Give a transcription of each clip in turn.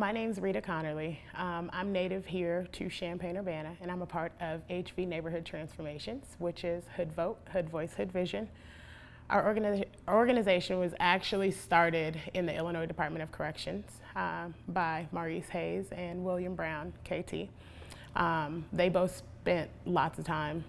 My name's Rita Conerly. I'm native here to Champaign, Urbana, and I'm a part of HV Neighborhood Transformations, which is Hood Vote, Hood Voice, Hood Vision. Our organization was actually started in the Illinois Department of Corrections by Maurice Hayes and William Brown, KT. They both spent lots of time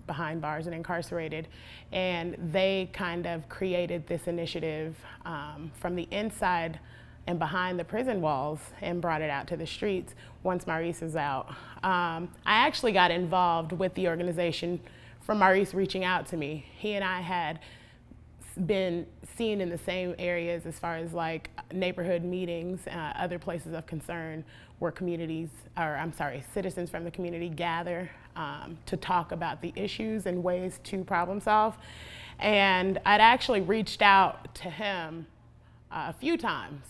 behind bars and incarcerated, and they kind of created this initiative from the inside and behind the prison walls and brought it out to the streets once Maurice was out. I actually got involved with the organization from Maurice reaching out to me. He and I had been seen in the same areas as far as like neighborhood meetings, other places of concern where citizens from the community gather to talk about the issues and ways to problem solve. And I'd actually reached out to him a few times.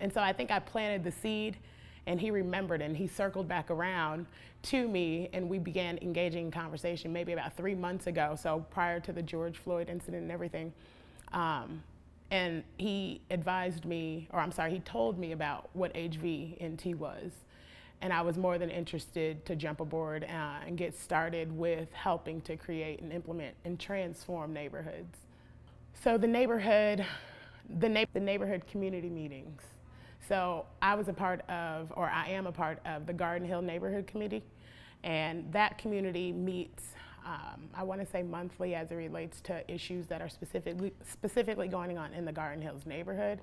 And so I think I planted the seed, and he remembered, and he circled back around to me, and we began engaging in conversation maybe about 3 months ago, so prior to the George Floyd incident and everything. And he advised me, he told me about what HVNT was. And I was more than interested to jump aboard and get started with helping to create and implement and transform neighborhoods. So the neighborhood community meetings. So I am a part of the Garden Hill Neighborhood Committee, and that community meets, I want to say monthly as it relates to issues that are specifically going on in the Garden Hills neighborhood.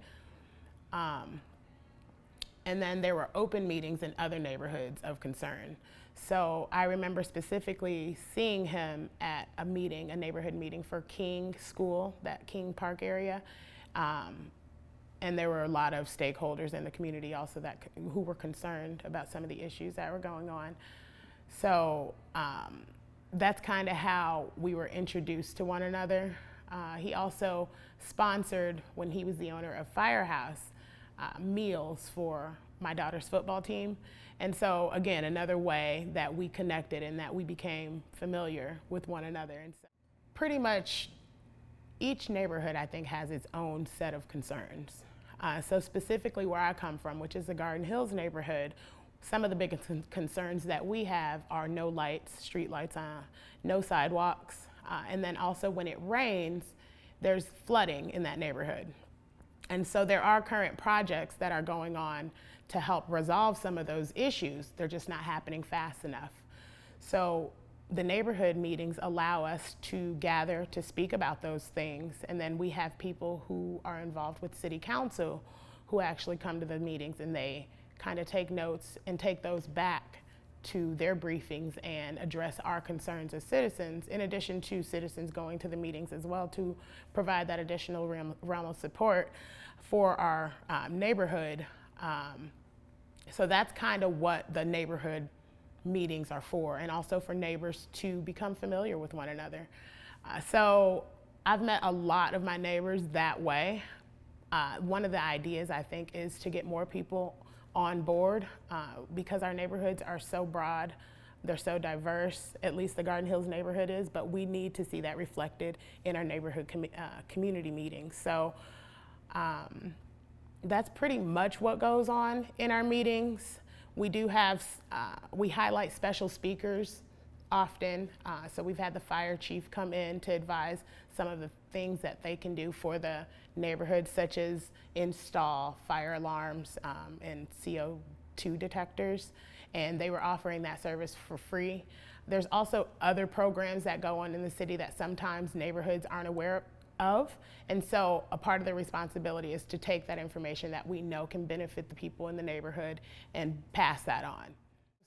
And then there were open meetings in other neighborhoods of concern. So I remember specifically seeing him at a neighborhood meeting for King School, that King Park area. And there were a lot of stakeholders in the community also who were concerned about some of the issues that were going on. So that's kind of how we were introduced to one another. He also sponsored, when he was the owner of Firehouse, meals for my daughter's football team. And so again, another way that we connected and that we became familiar with one another. And so pretty much each neighborhood, I think, has its own set of concerns. So specifically where I come from, which is the Garden Hills neighborhood, some of the biggest concerns that we have are no lights, street lights, no sidewalks, and then also when it rains, there's flooding in that neighborhood. And so there are current projects that are going on to help resolve some of those issues. They're just not happening fast enough. So the neighborhood meetings allow us to gather to speak about those things, and then we have people who are involved with city council who actually come to the meetings, and they kind of take notes and take those back to their briefings and address our concerns as citizens, in addition to citizens going to the meetings as well to provide that additional realm of support for our neighborhood. So that's kind of what the neighborhood meetings are for, and also for neighbors to become familiar with one another. So I've met a lot of my neighbors that way. One of the ideas, I think, is to get more people on board because our neighborhoods are so broad, they're so diverse, at least the Garden Hills neighborhood is, but we need to see that reflected in our neighborhood community meetings. So that's pretty much what goes on in our meetings. We do have, we highlight special speakers often. So we've had the fire chief come in to advise some of the things that they can do for the neighborhood, such as install fire alarms and CO2 detectors. And they were offering that service for free. There's also other programs that go on in the city that sometimes neighborhoods aren't aware of. And so a part of the responsibility is to take that information that we know can benefit the people in the neighborhood and pass that on.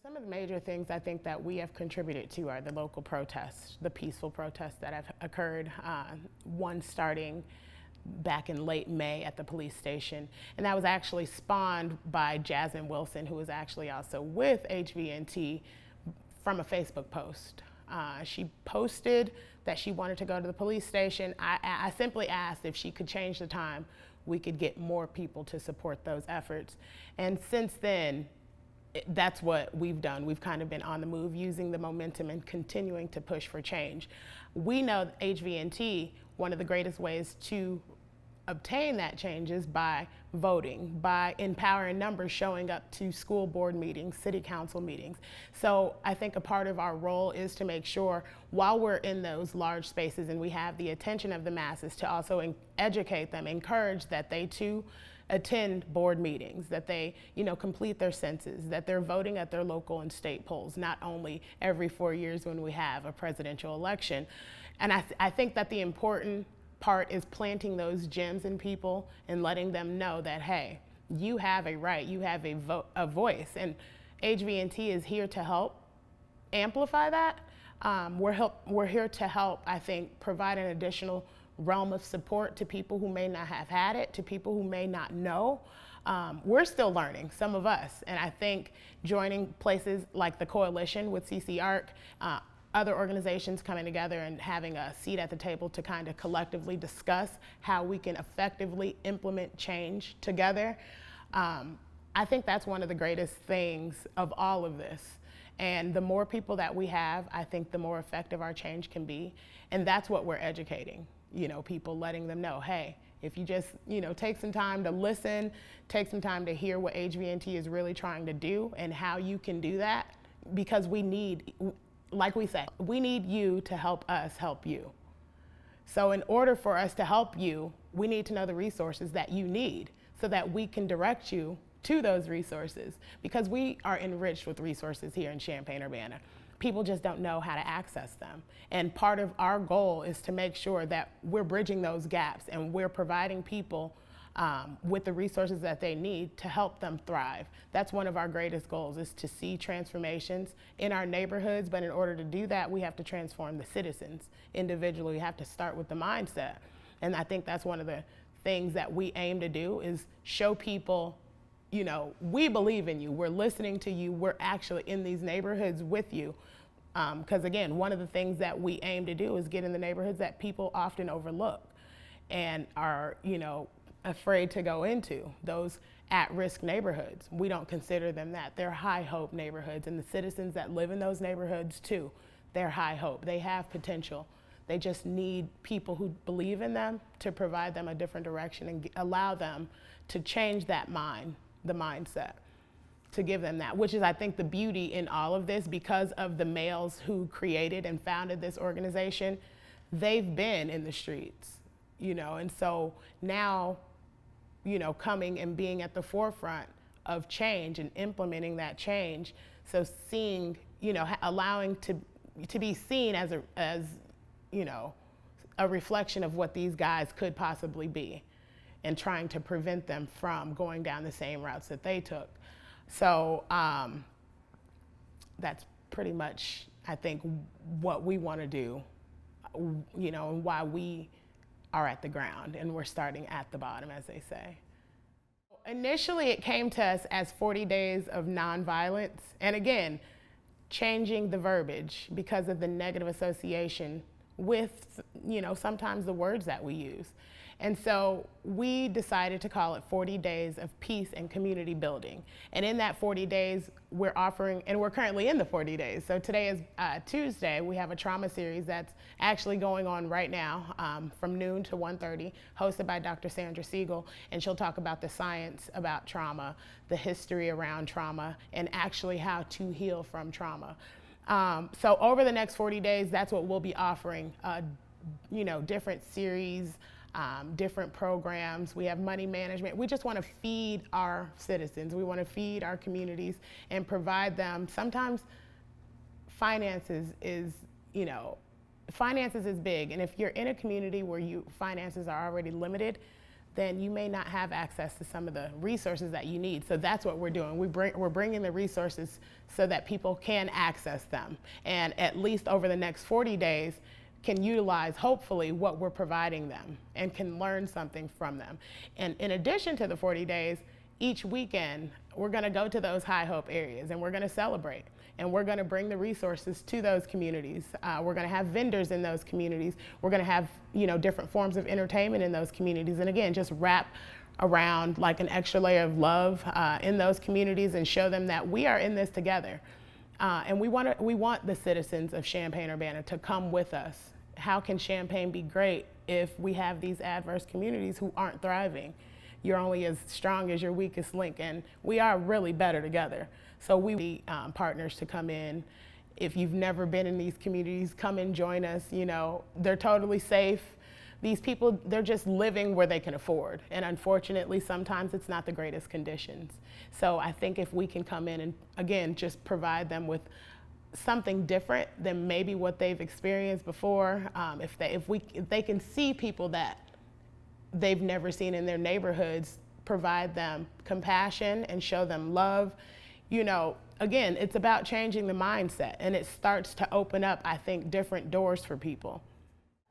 Some of the major things I think that we have contributed to are the local protests, the peaceful protests that have occurred, one starting back in late May at the police station. And that was actually spawned by Jasmine Wilson, who was actually also with HVNT, from a Facebook post. She posted that she wanted to go to the police station. I simply asked if she could change the time we could get more people to support those efforts. And since then, that's what we've done. We've kind of been on the move, using the momentum and continuing to push for change. We know HVNT, one of the greatest ways to obtain that change is by voting, by in power in numbers showing up to school board meetings, city council meetings. So I think a part of our role is to make sure while we're in those large spaces and we have the attention of the masses, to also educate them, encourage that they too attend board meetings, that they, complete their census, that they're voting at their local and state polls, not only every 4 years when we have a presidential election. And I think that the important part is planting those gems in people and letting them know that, hey, you have a right, you have a voice, and HVNT is here to help amplify that. We're here to help, I think, provide an additional realm of support to people who may not have had it, to people who may not know. We're still learning, some of us, and I think joining places like the Coalition with CCARC, other organizations coming together and having a seat at the table to kind of collectively discuss how we can effectively implement change together. I think that's one of the greatest things of all of this. And the more people that we have, I think the more effective our change can be. And that's what we're educating, people, letting them know, hey, if you just, take some time to listen, take some time to hear what HVNT is really trying to do and how you can do that, because we need, like we say, we need you to help us help you. So in order for us to help you, we need to know the resources that you need so that we can direct you to those resources, because we are enriched with resources here in Champaign-Urbana. People just don't know how to access them. And part of our goal is to make sure that we're bridging those gaps and we're providing people with the resources that they need to help them thrive. That's one of our greatest goals, is to see transformations in our neighborhoods, but in order to do that, we have to transform the citizens individually. We have to start with the mindset. And I think that's one of the things that we aim to do, is show people, we believe in you, we're listening to you, we're actually in these neighborhoods with you. Because again, one of the things that we aim to do is get in the neighborhoods that people often overlook and are, afraid to go into, those at-risk neighborhoods. We don't consider them that. They're high hope neighborhoods, and the citizens that live in those neighborhoods too, they're high hope. They have potential. They just need people who believe in them to provide them a different direction and allow them to change that the mindset, to give them that, which is, I think, the beauty in all of this. Because of the males who created and founded this organization, they've been in the streets, and so now, coming and being at the forefront of change and implementing that change. So seeing, allowing to be seen as a reflection of what these guys could possibly be, and trying to prevent them from going down the same routes that they took. So that's pretty much, I think, what we want to do, and why we are at the ground and we're starting at the bottom, as they say. Initially, it came to us as 40 days of nonviolence, and again, changing the verbiage because of the negative association with, sometimes the words that we use. And so we decided to call it 40 Days of Peace and Community Building. And in that 40 days, we're offering, and we're currently in the 40 days. So today is Tuesday. We have a trauma series that's actually going on right now from noon to 1:30, hosted by Dr. Sandra Siegel. And she'll talk about the science about trauma, the history around trauma, and actually how to heal from trauma. So over the next 40 days, that's what we'll be offering, different series, different programs. We have money management. We just want to feed our citizens. We want to feed our communities and provide them. Sometimes finances is big. And if you're in a community where finances are already limited, then you may not have access to some of the resources that you need. So that's what we're doing. We're bringing the resources so that people can access them. And at least over the next 40 days, can utilize, hopefully, what we're providing them and can learn something from them. And in addition to the 40 days, each weekend, we're gonna go to those high hope areas and we're gonna celebrate. And we're gonna bring the resources to those communities. We're gonna have vendors in those communities. We're gonna have, different forms of entertainment in those communities. And again, just wrap around like an extra layer of love in those communities and show them that we are in this together. And we want the citizens of Champaign-Urbana to come with us. How can Champaign be great if we have these adverse communities who aren't thriving? you're only as strong as your weakest link, and we are really better together. So we need partners to come in. If you've never been in these communities, come and join us. You know, they're totally safe. These people, they're just living where they can afford. And unfortunately, sometimes it's not the greatest conditions. So I think if we can come in and, again, just provide them with something different than maybe what they've experienced before, if they can see people that they've never seen in their neighborhoods, provide them compassion and show them love. You know, again, it's about changing the mindset, and it starts to open up, I think, different doors for people.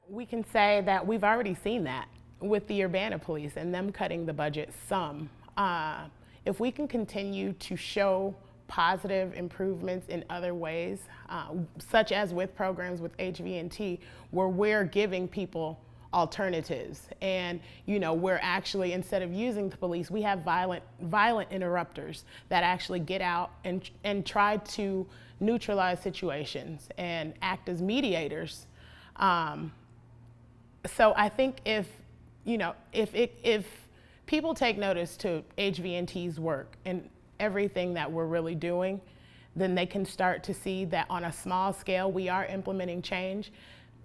We can say that we've already seen that with the Urbana police and them cutting the budget some. If we can continue to show positive improvements in other ways, such as with programs with HVNT, where we're giving people alternatives, and you know, we're actually, instead of using the police, we have violent interrupters that actually get out and try to neutralize situations and act as mediators. So I think if people take notice to HVNT's work and everything that we're really doing, then they can start to see that on a small scale we are implementing change.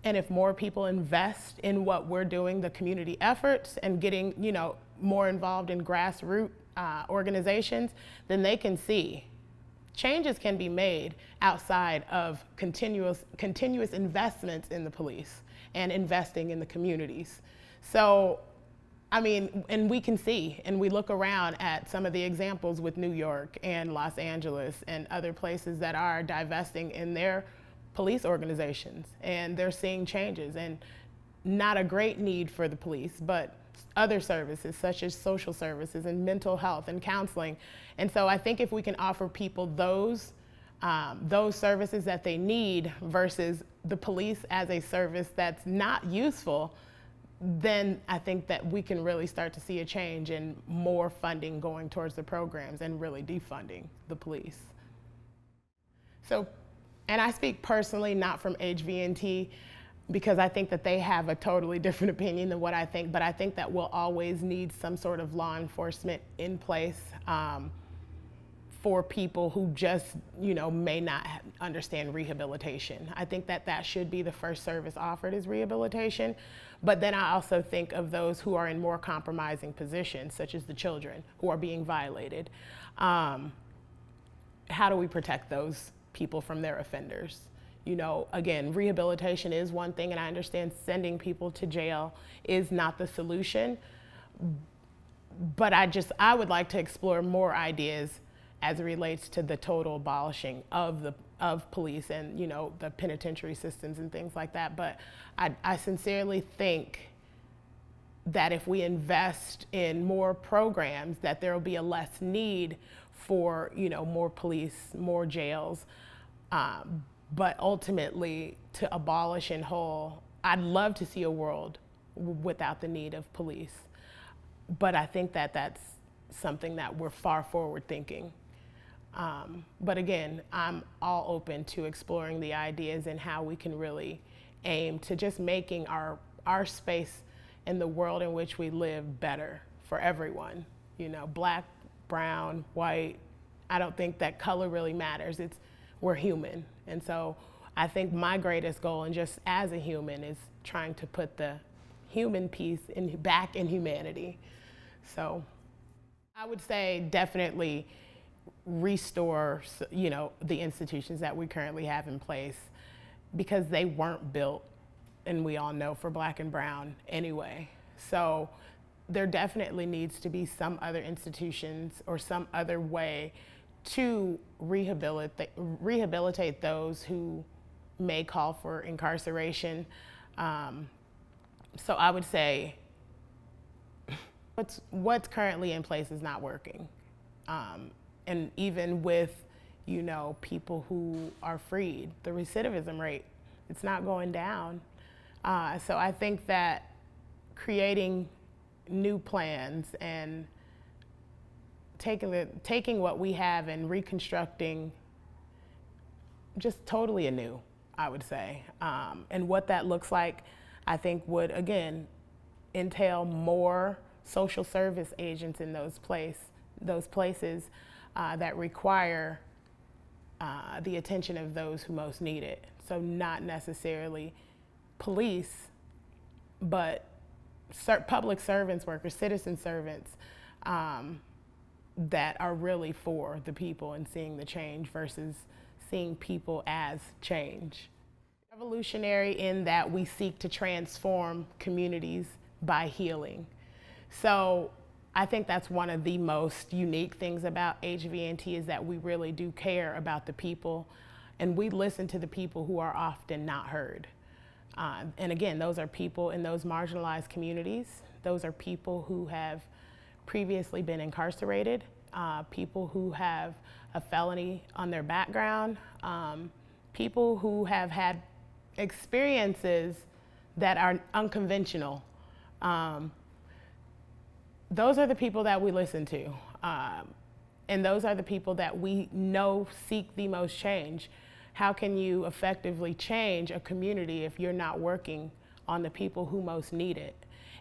And if more people invest in what we're doing, the community efforts, and getting, you know, more involved in grassroots organizations, then they can see changes can be made outside of continuous investments in the police and investing in the communities. So, I mean, and we can see, and we look around at some of the examples with New York and Los Angeles and other places that are divesting in their police organizations, and they're seeing changes, and not a great need for the police, but other services such as social services and mental health and counseling. And so I think if we can offer people those services that they need versus the police as a service that's not useful, then I think that we can really start to see a change and more funding going towards the programs and really defunding the police. So, and I speak personally, not from HVNT, because I think that they have a totally different opinion than what I think, but I think that we'll always need some sort of law enforcement in place for people who just, you know, may not understand rehabilitation. I think that that should be the first service offered, is rehabilitation. But then I also think of those who are in more compromising positions, such as the children who are being violated. How do we protect those people from their offenders? You know, again, rehabilitation is one thing, and I understand sending people to jail is not the solution. But I would like to explore more ideas as it relates to the total abolishing of police and, you know, the penitentiary systems and things like that. But I sincerely think that if we invest in more programs, that there will be a less need for, you know, more police, more jails. But ultimately, to abolish in whole, I'd love to see a world without the need of police. But I think that that's something that we're far forward thinking. But again, I'm all open to exploring the ideas and how we can really aim to just making our space and the world in which we live better for everyone. You know, black, brown, white, I don't think that color really matters. We're human. And so I think my greatest goal, and just as a human, is trying to put the human piece back in humanity. So I would say definitely restore, you know, the institutions that we currently have in place, because they weren't built, and we all know, for black and brown anyway. So there definitely needs to be some other institutions or some other way to rehabilitate those who may call for incarceration. So I would say what's currently in place is not working. And even with, you know, people who are freed, the recidivism rate, it's not going down. So I think that creating new plans and taking what we have and reconstructing just totally anew, I would say. And what that looks like, I think, would, again, entail more social service agents in those places that require the attention of those who most need it. So not necessarily police, but public servants, workers, citizen servants that are really for the people and seeing the change versus seeing people as change. Revolutionary in that we seek to transform communities by healing. So I think that's one of the most unique things about HVNT is that we really do care about the people, and we listen to the people who are often not heard. And again, those are people in those marginalized communities. Those are people who have previously been incarcerated, people who have a felony on their background, people who have had experiences that are unconventional. Those are the people that we listen to. And those are the people that we know seek the most change. How can you effectively change a community if you're not working on the people who most need it?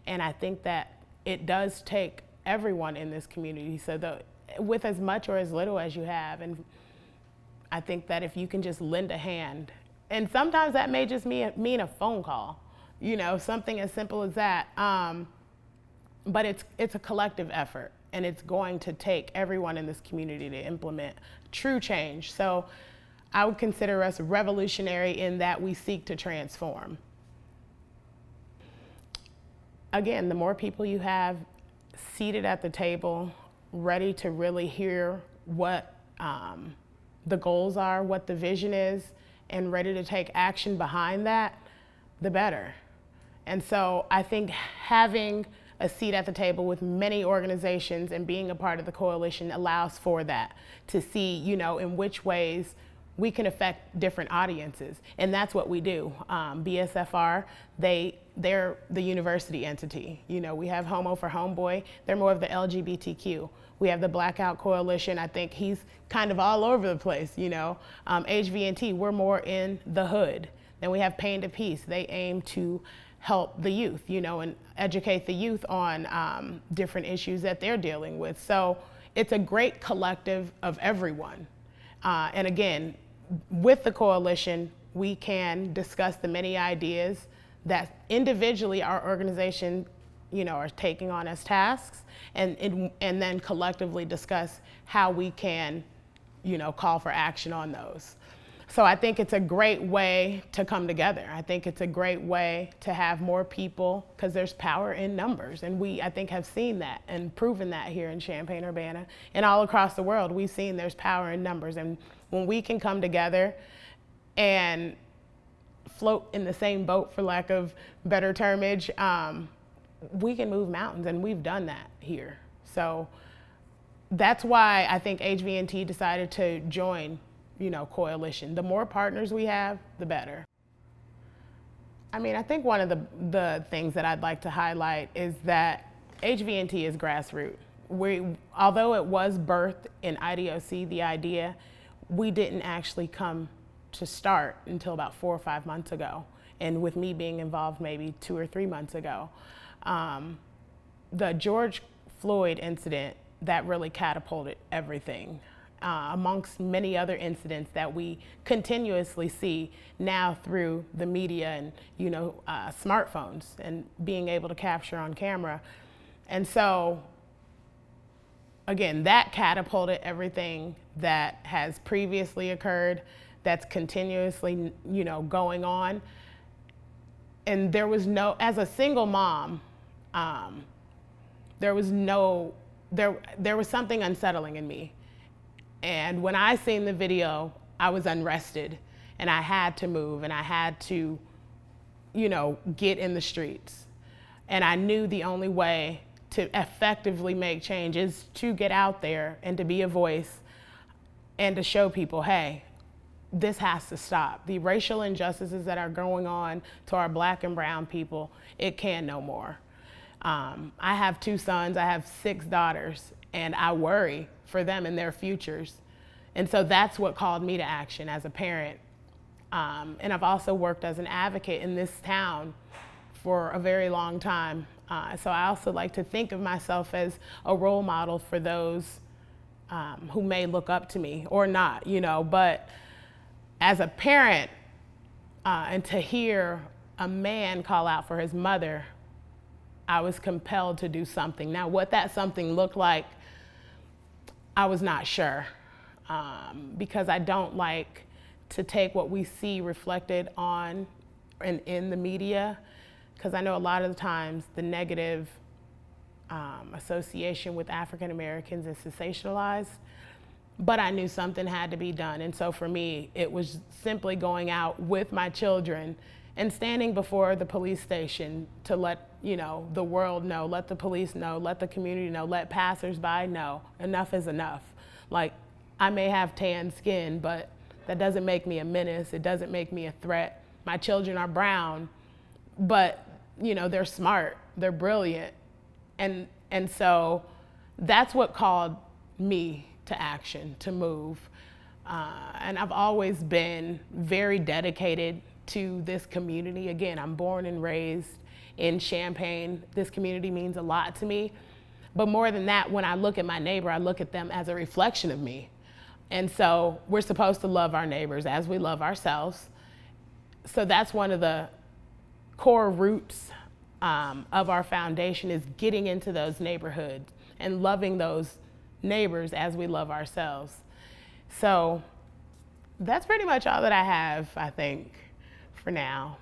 And I think that it does take everyone in this community, so with as much or as little as you have. And I think that if you can just lend a hand, and sometimes that may just mean a phone call, you know, something as simple as that. But it's a collective effort, and it's going to take everyone in this community to implement true change. So I would consider us revolutionary in that we seek to transform. Again, the more people you have seated at the table, ready to really hear what the goals are, what the vision is, and ready to take action behind that, the better. And so I think having a seat at the table with many organizations and being a part of the coalition allows for that, to see, you know, in which ways we can affect different audiences. And that's what we do. BSFR, they're the university entity. You know, we have Homo for Homeboy, they're more of the LGBTQ. We have the Blackout Coalition, I think he's kind of all over the place, you know. HVNT, we're more in the hood. Then we have Pain to Peace, they aim to help the youth, you know, and educate the youth on different issues that they're dealing with. So it's a great collective of everyone. And again, with the coalition, we can discuss the many ideas that individually our organization, you know, are taking on as tasks, and then collectively discuss how we can, you know, call for action on those. So I think it's a great way to come together. I think it's a great way to have more people, because there's power in numbers. And we, I think, have seen that and proven that here in Champaign, Urbana, and all across the world. We've seen there's power in numbers. And when we can come together and float in the same boat, for lack of better termage, we can move mountains, and we've done that here. So that's why I think HVNT decided to join, you know, coalition. The more partners we have, the better. I mean, I think one of the things that I'd like to highlight is that HVNT is grassroots. Although it was birthed in IDOC, the idea, we didn't actually come to start until about 4 or 5 months ago. And with me being involved maybe 2 or 3 months ago. The George Floyd incident, that really catapulted everything. Amongst many other incidents that we continuously see now through the media and, you know, smartphones and being able to capture on camera. And so, again, that catapulted everything that has previously occurred, that's continuously, you know, going on. And there was no, as a single mom, there was something unsettling in me. And when I seen the video, I was unrested, and I had to move, and I had to, you know, get in the streets. And I knew the only way to effectively make change is to get out there and to be a voice and to show people, hey, this has to stop. The racial injustices that are going on to our Black and brown people, it can no more. I have 2 sons, I have 6 daughters, and I worry for them and their futures. And so that's what called me to action as a parent. And I've also worked as an advocate in this town for a very long time. So I also like to think of myself as a role model for those who may look up to me or not, you know. But as a parent, and to hear a man call out for his mother, I was compelled to do something. Now, what that something looked like, I was not sure, because I don't like to take what we see reflected on and in the media, because I know a lot of the times the negative association with African Americans is sensationalized, but I knew something had to be done. And so for me, it was simply going out with my children and standing before the police station to let, you know, the world know, let the police know, let the community know, let passersby know, enough is enough. Like, I may have tan skin, but that doesn't make me a menace. It doesn't make me a threat. My children are brown, but, you know, they're smart, they're brilliant. And so that's what called me to action, to move. And I've always been very dedicated to this community. Again, I'm born and raised in Champaign. This community means a lot to me. But more than that, when I look at my neighbor, I look at them as a reflection of me. And so we're supposed to love our neighbors as we love ourselves. So that's one of the core roots of our foundation, is getting into those neighborhoods and loving those neighbors as we love ourselves. So that's pretty much all that I have, I think, for now.